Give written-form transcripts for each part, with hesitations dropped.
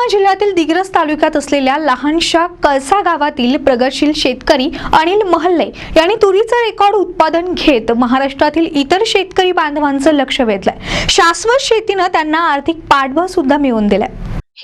यवतमाळ जिल्ह्यातील दिग्रस तालुक्यात असलेल्या लहानशा कळसा गावातील प्रगतशील शेतकरी अनिल महल्ले यांनी तुरीचं रेकॉर्ड उत्पादन घेत महाराष्ट्रातील इतर शेतकरी बांधवांचं लक्ष वेधलंय। शाश्वत शेतीनं त्यांना आर्थिक पाठबळ सुद्धा मिळवून दिलाय।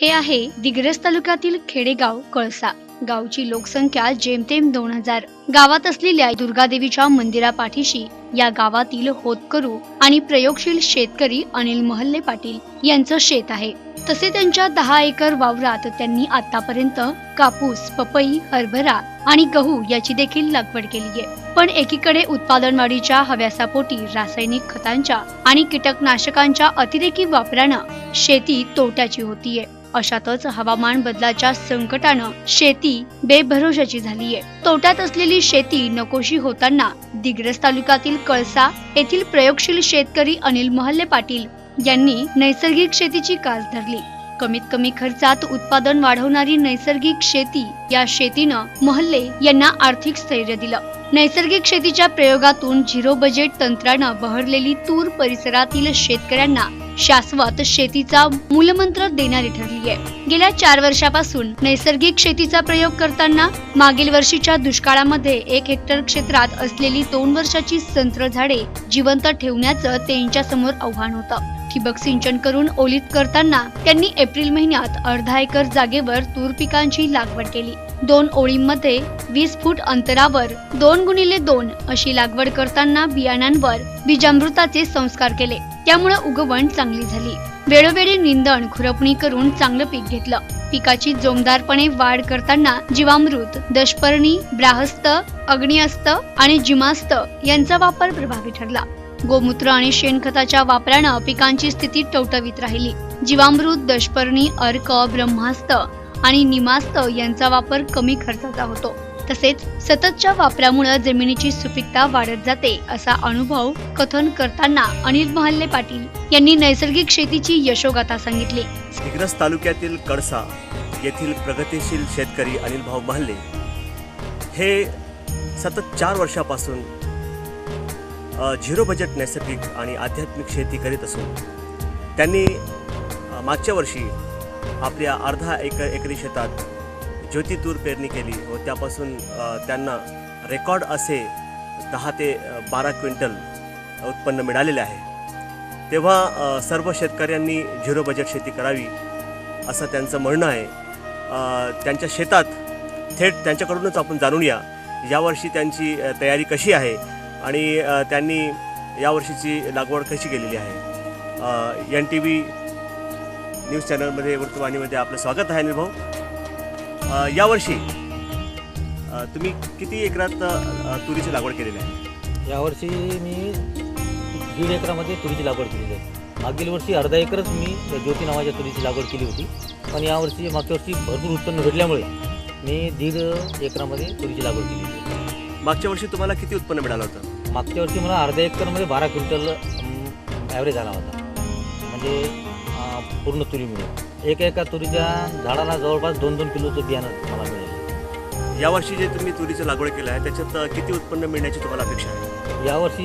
हे आहे दिग्रस तालुक्यातील खेडेगाव कळसा। गावची लोकसंख्या जेमतेम 2000। गावात असलेल्या दुर्गादेवीच्या मंदिरापाठीशी या गावातील होतकरू आणि प्रयोगशील शेतकरी अनिल महल्ले पाटील यांचं शेत आहे। तसे त्यांच्या 10 एकर वावरात त्यांनी आतापर्यंत कापूस, पपई, हरभरा आणि गहू याची देखील लागवड केली आहे। पण एकीकडे उत्पादन वाढीच्या हव्यासापोटी रासायनिक खतांच्या आणि कीटकनाशकांच्या अतिरेकी वापरानं शेती तोट्याची होतीये। अशातच हवामान बदलाच्या संकटानं शेती बेभरोशाची झालीये। तोट्यात असलेली शेती नकोशी होताना दिग्रस तालुक्यातील कळसा येथील प्रयोगशील शेतकरी अनिल महल्ले पाटील यांनी नैसर्गिक शेतीची कास धरली। कमीत कमी खर्चात उत्पादन वाढवणारी नैसर्गिक शेती या शेतीनं महल्ले यांना आर्थिक स्थैर्य दिलं। नैसर्गिक शेतीच्या प्रयोगातून झिरो बजेट तंत्रानं बहरलेली तूर परिसरातील शेतकऱ्यांना शाश्वत शेतीचा मूलमंत्र देणारी ठरली आहे। गेल्या 4 वर्षापासून नैसर्गिक शेतीचा प्रयोग करताना मागील वर्षीच्या दुष्काळामध्ये 1 हेक्टर क्षेत्रात असलेली 2 वर्षाची संत्र झाडे जिवंत ठेवण्याचं त्यांच्या समोर आव्हान होतं। ठिबक सिंचन करून ओलीत करताना त्यांनी एप्रिल महिन्यात अर्धा एकर जागेवर तूर पिकांची लागवड केली। 2 ओळींमध्ये 20 फूट अंतरावर 2x2 अशी लागवड करताना बियाणांवर बीजामृताचे संस्कार केले। त्यामुळे उगवण चांगली झाली। वेळोवेळी निंदण खुरपणी करून चांगलं पीक घेतलं। पिकाची जोमदारपणे वाढ करताना जीवामृत, दशपर्णी, ब्राहस्त, अग्निअस्त आणि जिमास्त यांचा वापर प्रभावी ठरला। गोमूत्र आणि शेणखताच्या वापरानं पिकांची स्थिती टवटवीत राहिली। जीवामृत, दशपर्णी, अर्क, ब्रह्मास्त्र आणि निमास्त यांचा वापर कमी खर्चाचा होतो। तसेच सततच्या वापरामुळे जमिनीची सुपीकता वाढत जाते असा अनुभव कथन करताना अनिल महल्ले पाटील यांनी नैसर्गिक शेतीची यशोगाथा सांगितली। दिग्रस तालुक्यातील कळसा येथील प्रगतिशील शेतकरी अनिल भाऊ महल्ले हे सतत 4 वर्षापासून झिरो बजेट नैसर्गिक आणि आध्यात्मिक शेती करीत असून त्यांनी मागच्या वर्षी आपल्या अर्धा एकरी शेतात ज्योती तूर पेरणी केली व त्यापासून त्यांना रेकॉर्ड असे 10 ते 12 क्विंटल उत्पन्न मिळालेले आहे। तेव्हा सर्व शेतकऱ्यांनी झिरो बजेट शेती करावी असं त्यांचं म्हणणं आहे। त्यांच्या शेतात थेट त्यांच्याकडूनच आपण जाणून यावर्षी त्यांची तयारी कशी आहे आणि त्यांनी यावर्षीची लागवड कशी केलेली आहे। NTV न्यूज चॅनलमध्ये वृत्तवाहिनीमध्ये आपलं स्वागत आहे अनिल भाऊ। यावर्षी तुम्ही किती एकरात तुरीची लागवड केलेली आहे? यावर्षी मी 1.5 एकरामध्ये तुरीची लागवड केलेली आहे। मागील वर्षी अर्धा एकरच मी ज्योती नावाच्या तुरीची लागवड केली होती, पण यावर्षी मागच्या वर्षी भरपूर उत्पन्न भेटल्यामुळे मी 1.5 एकरामध्ये तुरीची लागवड केली होती। मागच्या वर्षी तुम्हाला किती उत्पन्न मिळालं होतं? मागच्या वर्षी मला अर्धा एकरमध्ये 12 क्विंटल ॲव्हरेज आला होता, म्हणजे पूर्ण तुरी मिळून एका तुरीच्या झाडाला जवळपास 2-2 किलोचं बियाणं मला मिळालं। यावर्षी जे तुम्ही तुरीची लागवड केलं आहे त्याच्यात किती उत्पन्न मिळण्याची तुम्हाला अपेक्षा आहे? यावर्षी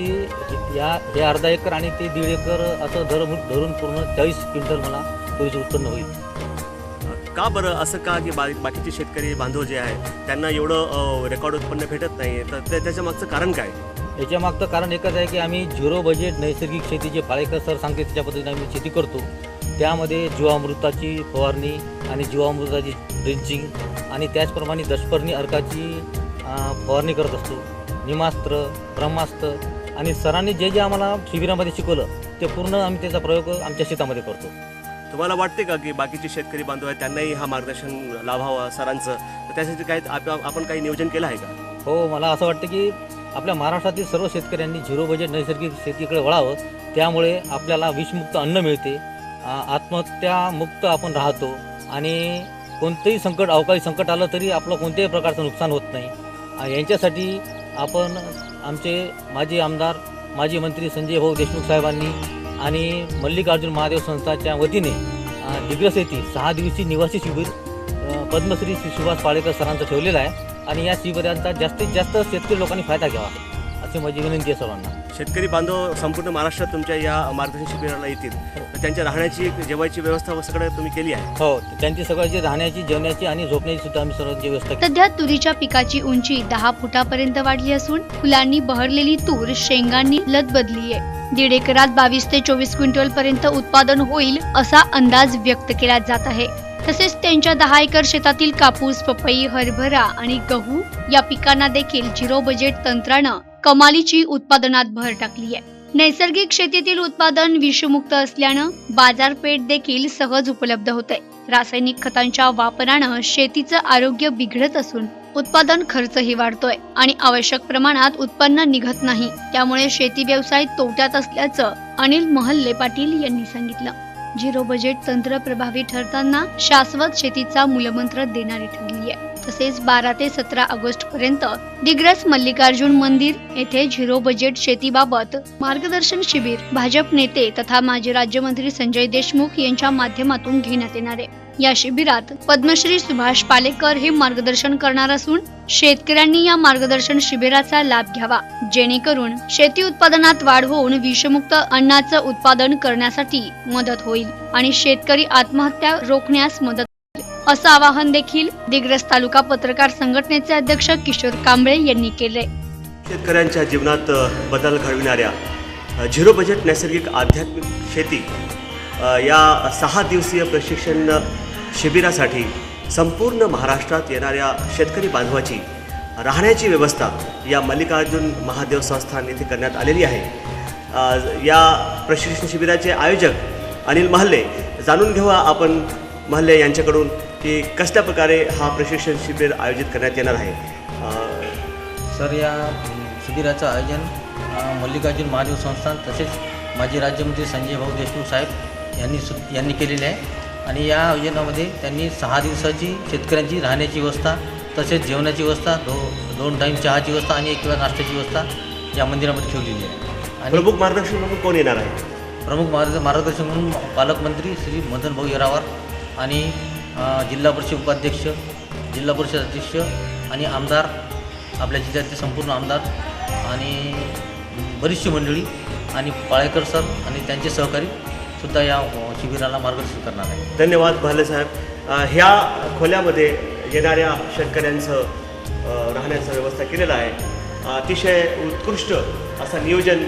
हे अर्धा एकर आणि ते 1.5 एकर असं धरून पूर्ण 40 क्विंटल मला तुरीचं उत्पन्न होईल। का बरं असं का की बाकीचे शेतकरी बांधव जे आहे त्यांना एवढं रेकॉर्ड उत्पन्न भेटत नाही, तर त्याच्या मागचं कारण काय? याच्या मागचं कारण एकच आहे की आम्ही झिरो बजेट नैसर्गिक शेती जे फाळेकर सर सांगते त्याच्या पद्धतीने आम्ही शेती करतो। त्यामध्ये जीवामृताची फवारणी आणि जीवामृताची ड्रिंचिंग आणि त्याचप्रमाणे दशपर्णी अर्काची फवारणी करत असतो। निमास्त्र, ब्रह्मास्त्र आणि सरांनी जे आम्हाला शिबिरामध्ये शिकवलं ते पूर्ण आम्ही त्याचा प्रयोग आमच्या शेतामध्ये करतो। तुम्हाला वाटते का की बाकीचे शेतकरी बांधव आहेत त्यांनाही हा मार्गदर्शन लाभावं सरांचं, तर त्यासाठी काही आपण काही नियोजन केलं आहे का? हो, मला असं वाटतं की आपल्या महाराष्ट्रातील सर्व शेतकऱ्यांनी झिरो बजेट नैसर्गिक शेतीकडे वळावं। त्यामुळे आपल्याला विषमुक्त अन्न मिळते, आत्महत्यामुक्त आपण राहतो आणि कोणतेही संकट, अवकाळी संकट आलं तरी आपलं कोणत्याही प्रकारचं नुकसान होत नाही। यांच्यासाठी आपण आमचे माजी आमदार, माजी मंत्री संजय भाऊ देशमुख साहेबांनी आणि मल्लिकार्जुन महादेव संस्थाच्या वतीने दिग्रस येथील 6 दिवसीय निवासी शिबिर पद्मश्री श्री सुभाष पाळेकर सरांचं ठेवलेलं आहे आणि या शिबिरांचा जास्तीत जास्त शेतकरी लोकांनी फायदा घ्यावा अशी माझी विनंती आहे सर्वांना। शेतकरी बांधव संपूर्ण महाराष्ट्रात तुमच्या या मार्गदर्शन शिबिराला येतील तर त्यांच्या राहण्याची जेवायची व्यवस्था व सगळं तुम्ही केली आहे. हो, त्यांची सगळ्याची राहण्याची, जेवण्याची आणि झोपण्याची सुद्धा आम्ही सर्वांची व्यवस्था केली. सध्या तुरीच्या पिकाची उंची 10 फुटापर्यंत वाढली असून फुलांनी बहरलेली तूर शेंगांनी लदबदली आहे. 1.5 एकरात 22 ते 24 क्विंटल पर्यंत उत्पादन होईल असा अंदाज व्यक्त केला जात आहे. तसेच त्यांच्या 10 एकर शेतातील कापूस, पपई, हरभरा आणि गहू या पिकांना देखील झिरो बजेट तंत्रानं कमालीची उत्पादनात भर टाकली आहे. नैसर्गिक शेतीतील उत्पादन विषमुक्त असल्यानं बाजारपेठ देखील सहज उपलब्ध होते. रासायनिक खतांच्या वापरानं शेतीचं आरोग्य बिघडत असून उत्पादन खर्चही वाढतोय आणि आवश्यक प्रमाणात उत्पन्न निघत नाही. त्यामुळे शेती व्यवसाय तोट्यात असल्याचं अनिल महल्ले पाटील यांनी सांगितलं. झिरो बजेट तंत्र प्रभावी ठरताना शाश्वत शेतीचा मूलमंत्र देणारी ठरली आहे. तसेच 12 ते 17 ऑगस्ट पर्यंत दिग्रस मल्लिकार्जुन मंदिर येथे झिरो बजेट शेतीबाबत मार्गदर्शन शिबिर भाजप नेते तथा माजी राज्यमंत्री संजय देशमुख यांच्या माध्यमातून घेण्यात येणार आहे. या शिबिरात पद्मश्री सुभाष पालेकर हे मार्गदर्शन करणार असून शेतकऱ्यांनी या मार्गदर्शन शिबिराचा लाभ घ्यावा, जेणेकरून शेती उत्पादनात वाढ होऊन विषमुक्त अन्नाचं उत्पादन करण्यासाठी मदत होईल आणि शेतकरी आत्महत्या रोखण्यास मदत होईल, असं आवाहन देखील दिग्रस तालुका पत्रकार संघटनेचे अध्यक्ष किशोर कांबळे यांनी केले. शेतकऱ्यांच्या जीवनात बदल घडविणाऱ्या झिरो बजेट नैसर्गिक आध्यात्मिक शेती या 6 दिवसीय प्रशिक्षण शिबिरासाठी संपूर्ण महाराष्ट्रात येणाऱ्या शेतकरी बांधवाची राहण्याची व्यवस्था या मल्लिकार्जुन महादेव संस्थान येथे करण्यात आलेली आहे. या प्रशिक्षण शिबिराचे आयोजक अनिल महल्ले, जाणून घेऊया आपण महल्ले यांच्याकडून की कसल्या प्रकारे हा प्रशिक्षण शिबिर आयोजित करण्यात येणार आहे. सर, या शिबिराचं आयोजन मल्लिकार्जुन महादेव संस्थान तसेच माजी राज्यमंत्री संजय भाऊ देशमुख साहेब यांनी केलेले आहे. आणि या आयोजनामध्ये त्यांनी 6 दिवसाची शेतकऱ्यांची राहण्याची व्यवस्था तसेच जेवणाची व्यवस्था, 2 टाईम चहाची व्यवस्था आणि 1 वेळा नाश्त्याची व्यवस्था या मंदिरामध्ये ठेवलेली आहे. आणि प्रमुख मार्गदर्शक म्हणून कोण येणार आहे? प्रमुख मार्गदर्शक म्हणून पालकमंत्री श्री मदन भाऊ येरावार आणि जिल्हा परिषद उपाध्यक्ष, जिल्हा परिषद अध्यक्ष आणि आमदार, आपल्या जिल्ह्यातले संपूर्ण आमदार आणि बरीचशी मंडळी आणि पाळेकर सर आणि त्यांचे सहकारी सुद्धा या शिबिराला मार्गदर्शन करणार आहे. धन्यवाद महल्ले साहेब. ह्या खोल्यामध्ये येणाऱ्या शेतकऱ्यांचं राहण्याचं व्यवस्था केलेलं आहे. अतिशय उत्कृष्ट असं नियोजन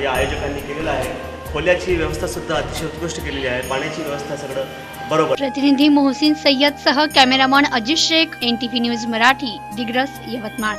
या आयोजकांनी केलेलं आहे. खोल्याची व्यवस्थासुद्धा अतिशय उत्कृष्ट केलेली आहे. पाण्याची व्यवस्था सगळं बरोबर. प्रतिनिधी मोहसिन सय्यद सह cameraman Ajit Shaikh, NTV news Marathi, Digras, Yavatmal.